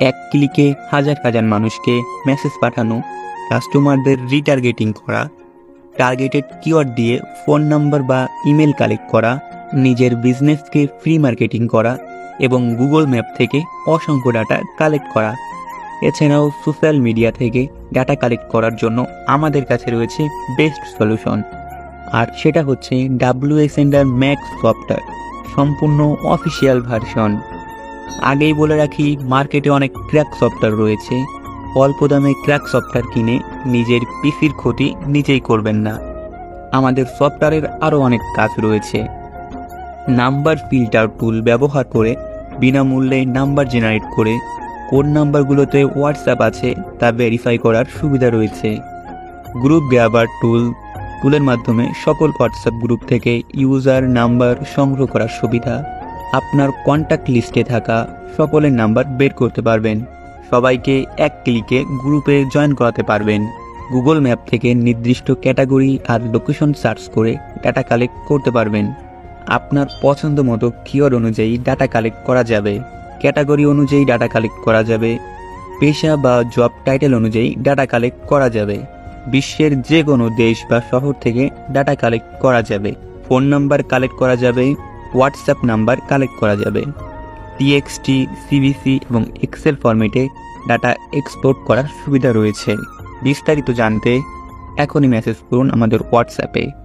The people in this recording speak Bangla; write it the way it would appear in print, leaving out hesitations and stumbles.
এক ক্লিকে হাজার হাজার মানুষকে মেসেজ পাঠানো, কাস্টমারদের রিটার্গেটিং করা, টার্গেটেড কিওয়ার্ড দিয়ে ফোন নাম্বার বা ইমেল কালেক্ট করা, নিজের বিজনেসকে ফ্রি মার্কেটিং করা এবং গুগল ম্যাপ থেকে অসংখ্য ডাটা কালেক্ট করা। এছাড়াও সোশ্যাল মিডিয়া থেকে ডাটা কালেক্ট করার জন্য আমাদের কাছে রয়েছে বেস্ট সলিউশন, আর সেটা হচ্ছে WSender ম্যাক্স সফটওয়্যার, সম্পূর্ণ অফিসিয়াল ভার্সন। আগেই বলে রাখি, মার্কেটে অনেক ক্র্যাক সফটওয়্যার রয়েছে। অল্প দামে ক্র্যাক সফটওয়্যার কিনে নিজের পিসির ক্ষতি নিজেই করবেন না। আমাদের সফটওয়্যারের আরও অনেক কাজ রয়েছে। নাম্বার ফিল্টার টুল ব্যবহার করে বিনামূল্যে নাম্বার জেনারেট করে কোন নাম্বারগুলোতে হোয়াটসঅ্যাপ আছে তা ভেরিফাই করার সুবিধা রয়েছে। গ্রুপ গ্র্যাবার টুলের মাধ্যমে সকল হোয়াটসঅ্যাপ গ্রুপ থেকে ইউজার নাম্বার সংগ্রহ করার সুবিধা। আপনার কন্ট্যাক্ট লিস্টে থাকা সকলের নাম্বার বের করতে পারবেন। সবাইকে এক ক্লিকে গ্রুপে জয়েন করাতে পারবেন। গুগল ম্যাপ থেকে নির্দিষ্ট ক্যাটাগরি আর লোকেশন সার্চ করে ডাটা কালেক্ট করতে পারবেন। আপনার পছন্দ মতো কিওয়ার্ড অনুযায়ী ডাটা কালেক্ট করা যাবে। ক্যাটাগরি অনুযায়ী ডাটা কালেক্ট করা যাবে। পেশা বা জব টাইটেল অনুযায়ী ডাটা কালেক্ট করা যাবে। বিশ্বের যে কোনো দেশ বা শহর থেকে ডাটা কালেক্ট করা যাবে। ফোন নাম্বার কালেক্ট করা যাবে, হোয়াটসঅ্যাপ নাম্বার কালেক্ট করা যাবে। TXT, CVC এবং এক্সেল ফরম্যাটে ডাটা এক্সপোর্ট করার সুবিধা রয়েছে। বিস্তারিত জানতে এখনই মেসেজ করুন আমাদের হোয়াটসঅ্যাপে।